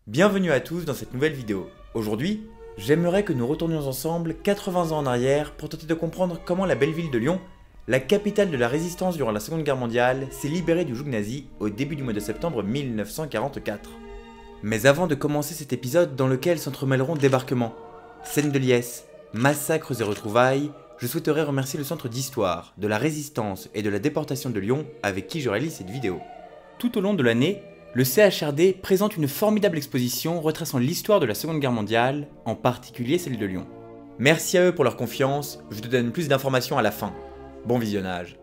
Bienvenue à tous dans cette nouvelle vidéo. Aujourd'hui, j'aimerais que nous retournions ensemble 80 ans en arrière pour tenter de comprendre comment la belle ville de Lyon, la capitale de la résistance durant la Seconde Guerre mondiale, s'est libérée du joug nazi au début du mois de septembre 1944. Mais avant de commencer cet épisode dans lequel s'entremêleront débarquements, scènes de liesse, massacres et retrouvailles, je souhaiterais remercier le Centre d'Histoire, de la Résistance et de la Déportation de Lyon avec qui je réalise cette vidéo. Tout au long de l'année, le CHRD présente une formidable exposition retraçant l'histoire de la Seconde Guerre mondiale, en particulier celle de Lyon. Merci à eux pour leur confiance, je te donne plus d'informations à la fin. Bon visionnage.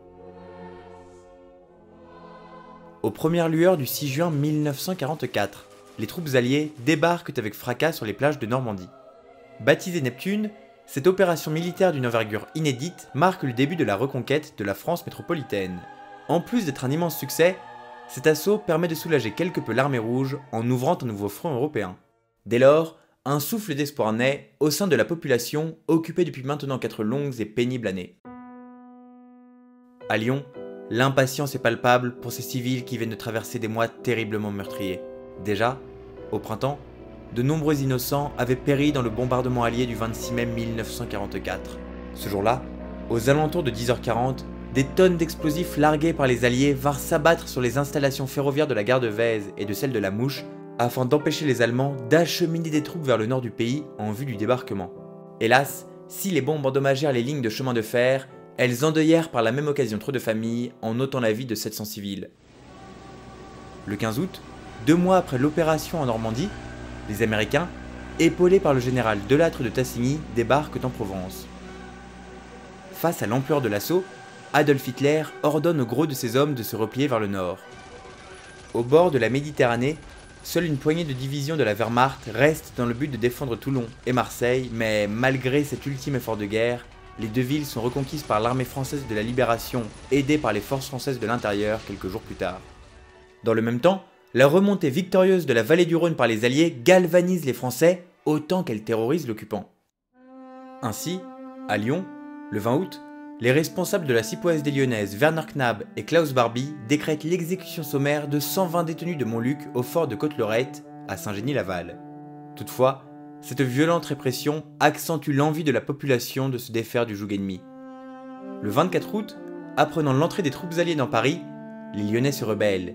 Aux premières lueurs du 6 juin 1944, les troupes alliées débarquent avec fracas sur les plages de Normandie. Baptisée Neptune, cette opération militaire d'une envergure inédite marque le début de la reconquête de la France métropolitaine. En plus d'être un immense succès, cet assaut permet de soulager quelque peu l'armée rouge en ouvrant un nouveau front européen. Dès lors, un souffle d'espoir naît au sein de la population occupée depuis maintenant 4 longues et pénibles années. À Lyon, l'impatience est palpable pour ces civils qui viennent de traverser des mois terriblement meurtriers. Déjà, au printemps, de nombreux innocents avaient péri dans le bombardement allié du 26 mai 1944. Ce jour-là, aux alentours de 10h40, des tonnes d'explosifs largués par les Alliés vinrent s'abattre sur les installations ferroviaires de la gare de Vèze et de celle de la Mouche afin d'empêcher les Allemands d'acheminer des troupes vers le nord du pays en vue du débarquement. Hélas, si les bombes endommagèrent les lignes de chemin de fer, elles endeuillèrent par la même occasion trop de familles en ôtant la vie de 700 civils. Le 15 août, 2 mois après l'opération en Normandie, les Américains, épaulés par le général Delattre de Tassigny, débarquent en Provence. Face à l'ampleur de l'assaut, Adolf Hitler ordonne au gros de ses hommes de se replier vers le nord. Au bord de la Méditerranée, seule une poignée de divisions de la Wehrmacht reste dans le but de défendre Toulon et Marseille, mais malgré cet ultime effort de guerre, les deux villes sont reconquises par l'armée française de la Libération, aidée par les forces françaises de l'intérieur quelques jours plus tard. Dans le même temps, la remontée victorieuse de la vallée du Rhône par les Alliés galvanise les Français autant qu'elle terrorise l'occupant. Ainsi, à Lyon, le 20 août, les responsables de la CIPOSD lyonnaise Werner Knabe et Klaus Barbie décrètent l'exécution sommaire de 120 détenus de Montluc au fort de Côte-Lorette, à Saint-Génie-Laval. Toutefois, cette violente répression accentue l'envie de la population de se défaire du joug ennemi. Le 24 août, apprenant l'entrée des troupes alliées dans Paris, les Lyonnais se rebellent.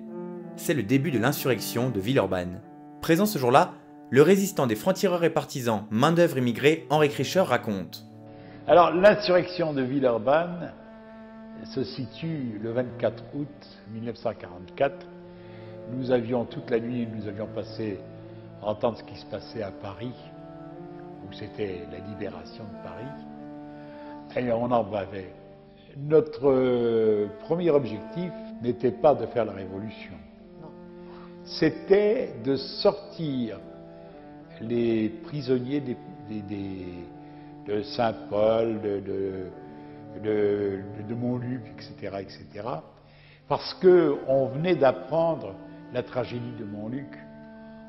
C'est le début de l'insurrection de Villeurbanne. Présent ce jour-là, le résistant des francs-tireurs et partisans main-d'œuvre immigrée Henri Kricher raconte. Alors, l'insurrection de Villeurbanne se situe le 24 août 1944. Nous avions toute la nuit, nous avions passé à entendre ce qui se passait à Paris, où c'était la libération de Paris. Et on en bavait. Notre premier objectif n'était pas de faire la révolution. C'était de sortir les prisonniers de Saint-Paul, de Montluc, etc., parce qu'on venait d'apprendre la tragédie de Montluc.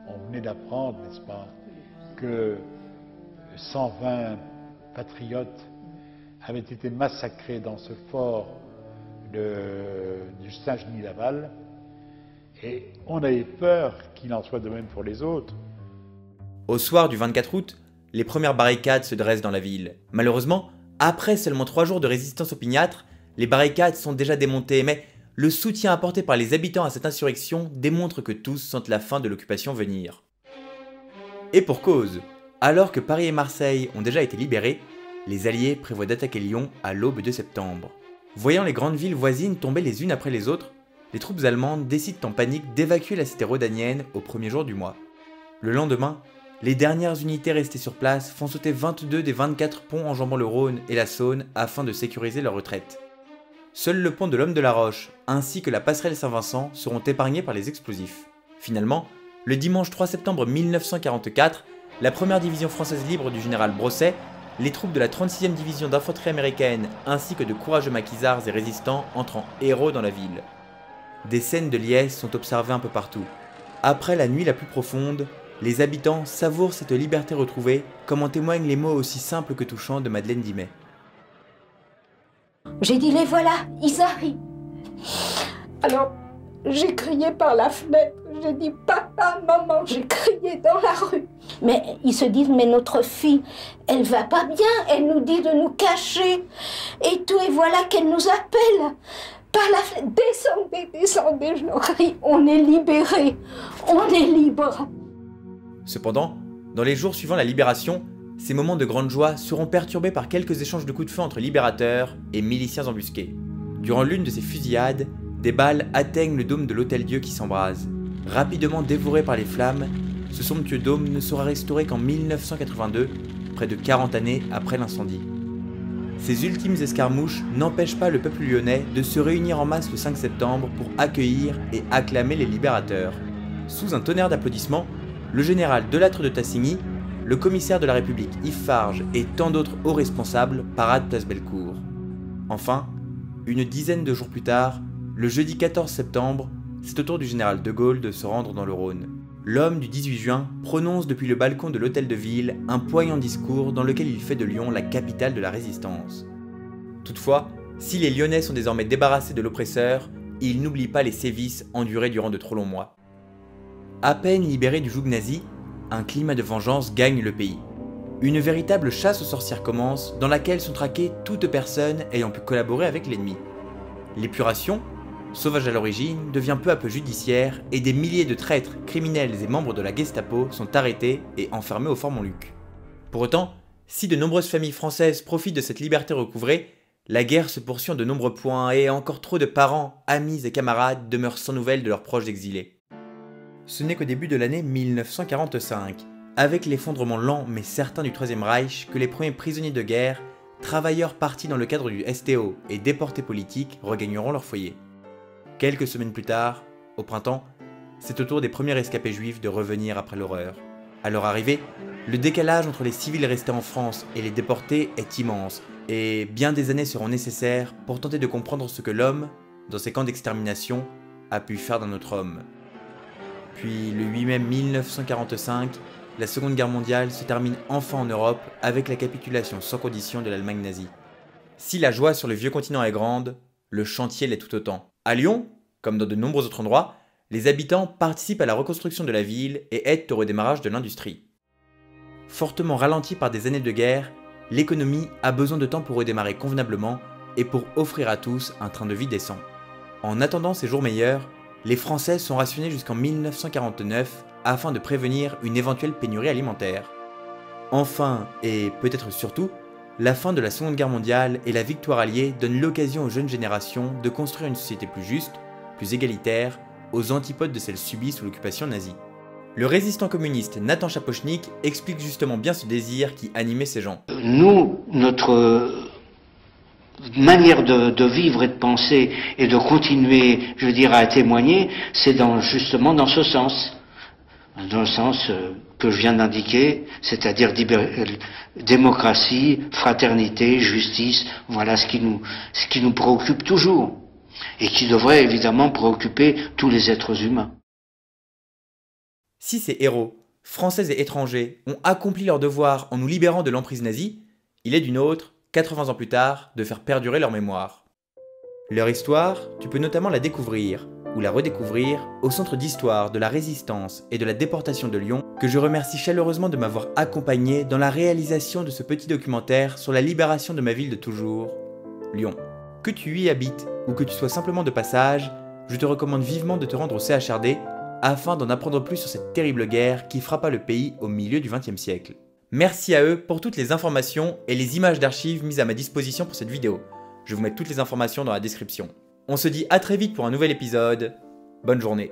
On venait d'apprendre, n'est-ce pas, que 120 patriotes avaient été massacrés dans ce fort du Saint-Genis-Laval, et on avait peur qu'il en soit de même pour les autres. Au soir du 24 août, les premières barricades se dressent dans la ville. Malheureusement, après seulement 3 jours de résistance opiniâtre, les barricades sont déjà démontées, mais le soutien apporté par les habitants à cette insurrection démontre que tous sentent la fin de l'occupation venir. Et pour cause, alors que Paris et Marseille ont déjà été libérés, les Alliés prévoient d'attaquer Lyon à l'aube de septembre. Voyant les grandes villes voisines tomber les unes après les autres, les troupes allemandes décident en panique d'évacuer la cité rhodanienne au premier jour du mois. Le lendemain, les dernières unités restées sur place font sauter 22 des 24 ponts enjambant le Rhône et la Saône afin de sécuriser leur retraite. Seul le pont de l'Homme de la Roche ainsi que la passerelle Saint-Vincent seront épargnés par les explosifs. Finalement, le dimanche 3 septembre 1944, la première division française libre du général Brosset, les troupes de la 36e division d'infanterie américaine ainsi que de courageux maquisards et résistants entrent en héros dans la ville. Des scènes de liesse sont observées un peu partout. Après la nuit la plus profonde, les habitants savourent cette liberté retrouvée, comme en témoignent les mots aussi simples que touchants de Madeleine Dimet. J'ai dit les voilà, ils arrivent. Alors, J'ai crié par la fenêtre, j'ai dit « Papa, maman », j'ai crié dans la rue. Mais ils se disent « Mais notre fille, elle va pas bien, elle nous dit de nous cacher. » Et tout, et voilà qu'elle nous appelle par la fenêtre « Descendez, descendez », je leur crie « On est libérés, on est libres ». Cependant, dans les jours suivant la libération, ces moments de grande joie seront perturbés par quelques échanges de coups de feu entre libérateurs et miliciens embusqués. Durant l'une de ces fusillades, des balles atteignent le dôme de l'Hôtel-Dieu qui s'embrase. Rapidement dévoré par les flammes, ce somptueux dôme ne sera restauré qu'en 1982, près de 40 années après l'incendie. Ces ultimes escarmouches n'empêchent pas le peuple lyonnais de se réunir en masse le 5 septembre pour accueillir et acclamer les libérateurs. Sous un tonnerre d'applaudissements, le général Delattre de Tassigny, le commissaire de la République Yves Farge et tant d'autres hauts responsables paradent place Bellecour. Enfin, une dizaine de jours plus tard, le jeudi 14 septembre, c'est au tour du général de Gaulle de se rendre dans le Rhône. L'homme du 18 juin prononce depuis le balcon de l'Hôtel de Ville un poignant discours dans lequel il fait de Lyon la capitale de la résistance. Toutefois, si les Lyonnais sont désormais débarrassés de l'oppresseur, ils n'oublient pas les sévices endurés durant de trop longs mois. À peine libéré du joug nazi, un climat de vengeance gagne le pays. Une véritable chasse aux sorcières commence, dans laquelle sont traquées toute personne ayant pu collaborer avec l'ennemi. L'épuration, sauvage à l'origine, devient peu à peu judiciaire et des milliers de traîtres, criminels et membres de la Gestapo sont arrêtés et enfermés au Fort Montluc. Pour autant, si de nombreuses familles françaises profitent de cette liberté recouvrée, la guerre se poursuit en de nombreux points et encore trop de parents, amis et camarades demeurent sans nouvelles de leurs proches exilés. Ce n'est qu'au début de l'année 1945, avec l'effondrement lent mais certain du Troisième Reich, que les premiers prisonniers de guerre, travailleurs partis dans le cadre du STO et déportés politiques regagneront leur foyer. Quelques semaines plus tard, au printemps, c'est au tour des premiers rescapés juifs de revenir après l'horreur. À leur arrivée, le décalage entre les civils restés en France et les déportés est immense, et bien des années seront nécessaires pour tenter de comprendre ce que l'homme, dans ces camps d'extermination, a pu faire d'un autre homme. Puis le 8 mai 1945, la Seconde Guerre mondiale se termine enfin en Europe avec la capitulation sans condition de l'Allemagne nazie. Si la joie sur le vieux continent est grande, le chantier l'est tout autant. À Lyon, comme dans de nombreux autres endroits, les habitants participent à la reconstruction de la ville et aident au redémarrage de l'industrie. Fortement ralentie par des années de guerre, l'économie a besoin de temps pour redémarrer convenablement et pour offrir à tous un train de vie décent. En attendant ces jours meilleurs, les Français sont rationnés jusqu'en 1949 afin de prévenir une éventuelle pénurie alimentaire. Enfin, et peut-être surtout, la fin de la Seconde Guerre mondiale et la victoire alliée donnent l'occasion aux jeunes générations de construire une société plus juste, plus égalitaire, aux antipodes de celle subie sous l'occupation nazie. Le résistant communiste Nathan Chapochnik explique justement bien ce désir qui animait ces gens. Nous, notre manière de vivre et de penser et de continuer, je veux dire, à témoigner, c'est justement dans ce sens. Dans le sens que je viens d'indiquer, c'est-à-dire démocratie, fraternité, justice, voilà ce qui nous préoccupe toujours et qui devrait évidemment préoccuper tous les êtres humains. Si ces héros, français et étrangers, ont accompli leur devoir en nous libérant de l'emprise nazie, il est d'une autre, 80 ans plus tard, de faire perdurer leur mémoire. Leur histoire, tu peux notamment la découvrir, ou la redécouvrir, au Centre d'Histoire de la Résistance et de la Déportation de Lyon, que je remercie chaleureusement de m'avoir accompagné dans la réalisation de ce petit documentaire sur la libération de ma ville de toujours, Lyon. Que tu y habites ou que tu sois simplement de passage, je te recommande vivement de te rendre au CHRD afin d'en apprendre plus sur cette terrible guerre qui frappa le pays au milieu du XXe siècle. Merci à eux pour toutes les informations et les images d'archives mises à ma disposition pour cette vidéo. Je vous mets toutes les informations dans la description. On se dit à très vite pour un nouvel épisode. Bonne journée.